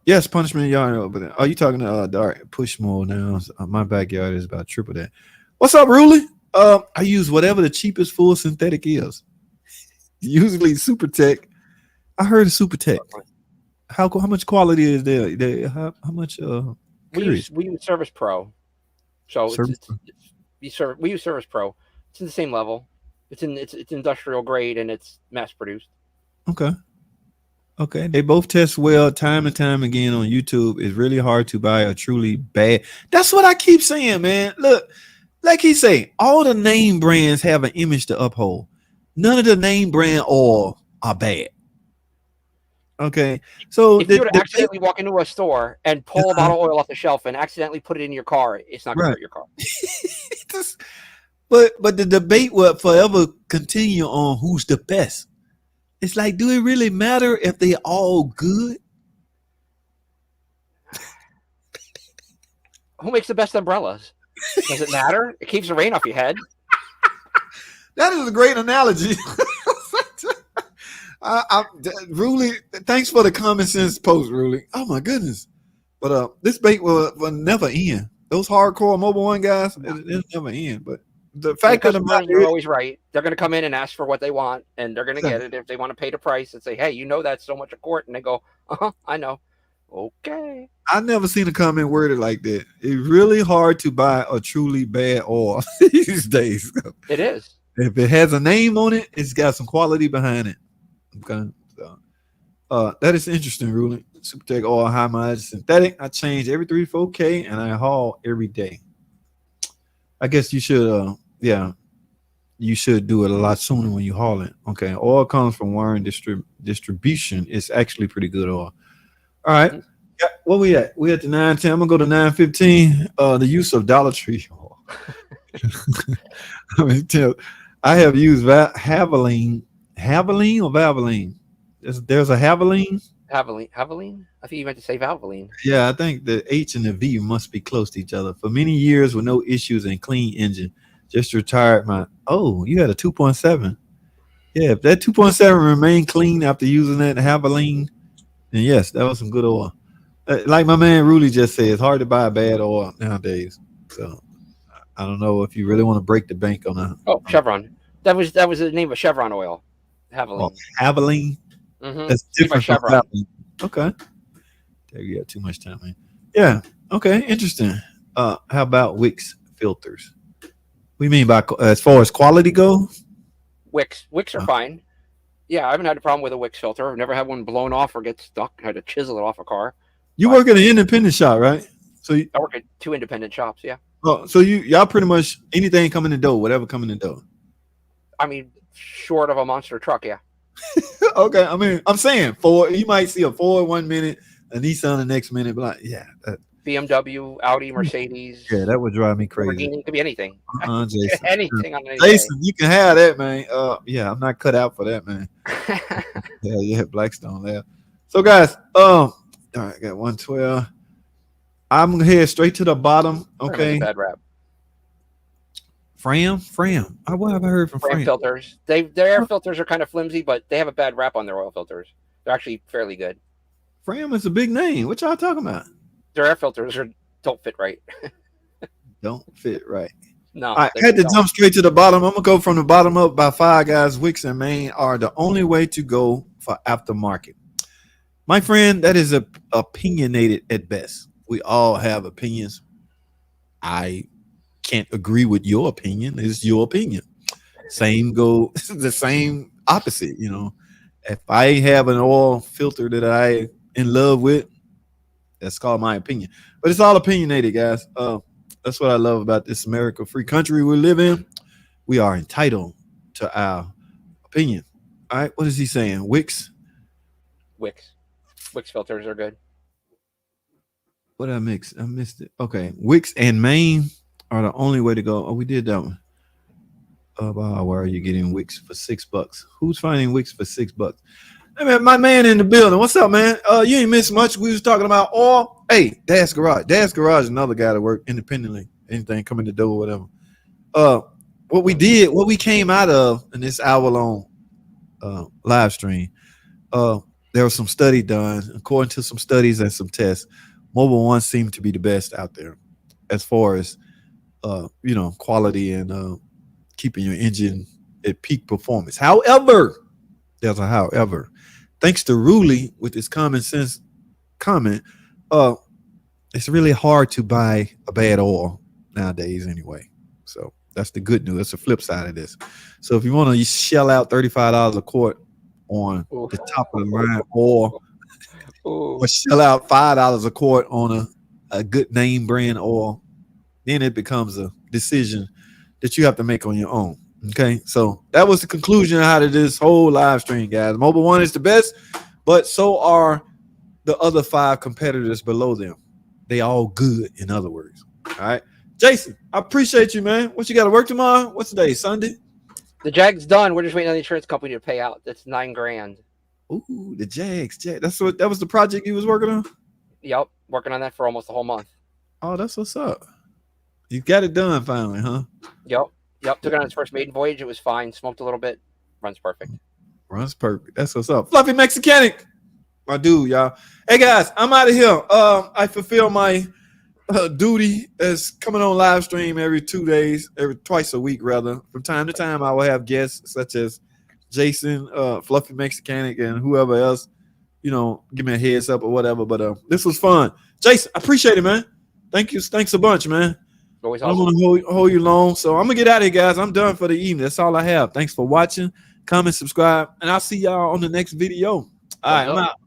Yes, punishment yard over there. Are you talking to Dark Push more now? My backyard is about triple that. What's up, Ruli? I use whatever the cheapest full synthetic is. Usually Super Tech. I heard of Super Tech. How much quality is there? How much We use Service Pro, so Service we use Service Pro. It's in the same level. It's industrial grade and it's mass produced. Okay. Okay. They both test well time and time again on YouTube. It's really hard to buy a truly bad. That's what I keep saying, man. Look, like he say, all the name brands have an image to uphold. None of the name brand oil are bad. Okay. So If you were to accidentally walk into a store and pull a bottle of oil off the shelf and accidentally put it in your car, it's not going to hurt your car. but the debate will forever continue on who's the best. It's like, do it really matter if they all good? Who makes the best umbrellas? Does it matter? It keeps the rain off your head. That is a great analogy. Ruli, thanks for the common sense post, Ruli. Oh my goodness. But this debate will never end. Those hardcore Mobile One guys, it'll never end. But the fact of the matter You're is, always right. They're going to come in and ask for what they want, and they're going to get it. If they want to pay the price and say, "Hey, you know that's so much a quart," and they go, "I know," Okay. I never seen a comment worded like that. It's really hard to buy a truly bad oil these days. It is. If it has a name on it, it's got some quality behind it. Okay. So that is interesting, ruling. Supertech oil, high mileage, synthetic. I change every 3 to 4K and I haul every day. I guess you should yeah, you should do it a lot sooner when you haul it. Okay. Oil comes from Warren distribution. It's actually pretty good oil. All right. Mhm. Yeah, what we at? We at the 9:10. I'm gonna go to 9:15. The use of Dollar Tree. I mean, I have used Haveline. Haveline or Valvoline? There's a Haveline. Haveline? I think you meant to say Valvoline. Yeah, I think the H and the V must be close to each other. For many years with no issues and clean engine. Just retired my. Oh, you had a 2.7. Yeah, if that 2.7 remained clean after using that Haveline, then yes, that was some good oil. Like my man Rudy just said, it's hard to buy bad oil nowadays. So I don't know if you really want to break the bank on a Oh, Chevron. That was the name of Chevron oil. oh, Haveline. Haveline. Mm-hmm. That's Made by different from Chevron. Haveline. Okay. There you got too much time, man. Yeah. Okay. Interesting. How about Wix filters? What do you mean by as far as quality goes? Wicks are fine. Yeah, I haven't had a problem with a Wix filter. I've never had one blown off or get stuck. I had to chisel it off a car. You work at an independent shop, right? So you, I work at 2 independent shops. Yeah. so y'all pretty much anything come in the door, whatever come in the door. I mean, short of a monster truck. Yeah. Okay, I mean, I'm saying Ford. You might see a Ford 1 minute, a Nissan the next minute, but like, yeah, BMW, Audi, Mercedes. yeah, that would drive me crazy. Lamborghini, could be anything. Jason. Anything on any Jason, you can have that, man. Yeah, I'm not cut out for that, man. day. Yeah, Blackstone there. So, guys, all right, I got 112. I'm gonna head straight to the bottom. Okay, Bad rap. Fram. What have I heard from Ram Fram? filters. Their air filters are kind of flimsy, but they have a bad rap on their oil filters. They're actually fairly good. Fram is a big name. What y'all talking about? Their air filters don't fit right. Don't fit right. No, I they had to don't. jump straight to the bottom. I'm gonna go from the bottom up by five guys. Wix and Maine are the only way to go for aftermarket. My friend, that is opinionated at best. We all have opinions. I can't agree with your opinion. It's your opinion. Same go the same opposite. You know, if I have an oil filter that I in love with, that's called my opinion. But it's all opinionated, guys. That's what I love about this America free country we live in. We are entitled to our opinion. All right, what is he saying? Wix? Wix filters are good. What did I mix? I missed it. Okay, Wix and Maine are the only way to go. Oh, we did that one. Wow, where are you getting Wix for $6? Who's finding Wix for $6? Hey man, my man in the building. What's up, man? You ain't missed much. We was talking about oil. Hey, Dash Garage. Dash Garage is another guy that work independently. Anything come in the door, whatever. What we came out of in this hour-long live stream, there was some study done. According to some studies and some tests, Mobil 1 seemed to be the best out there as far as quality and keeping your engine at peak performance. However, there's a however. Thanks to Ruli with his common sense comment, it's really hard to buy a bad oil nowadays anyway. So that's the good news. That's the flip side of this. So if you want to shell out $35 a quart on the top of the line oil, or shell out $5 a quart on a good name brand oil, then it becomes a decision that you have to make on your own. Okay, so that was the conclusion out of this whole live stream, guys. Mobil 1 is the best, but so are the other 5 competitors below them. They all good, in other words. All right, Jason, I appreciate you, man. What you got to work tomorrow? What's the day? Sunday? The Jag's done. We're just waiting on the insurance company to pay out. That's $9,000. Ooh, the Jags. That was the project you was working on? Yep, working on that for almost a whole month. Oh, that's what's up. You got it done finally, huh? Yep. Took it on its first maiden voyage. It was fine. Smoked a little bit. Runs perfect. Runs perfect. That's what's up. Fluffy Mexicanic. My dude, y'all. Hey, guys, I'm out of here. I fulfill my duty as coming on live stream every 2 days, twice a week, rather. From time to time, I will have guests such as Jason, Fluffy Mexicanic, and whoever else give me a heads up or whatever. But this was fun. Jason, I appreciate it, man. Thank you. Thanks a bunch, man. Always I don't awesome. want to hold you long. So I'm going to get out of here, guys. I'm done for the evening. That's all I have. Thanks for watching. Comment, subscribe, and I'll see y'all on the next video. All right, I'm out.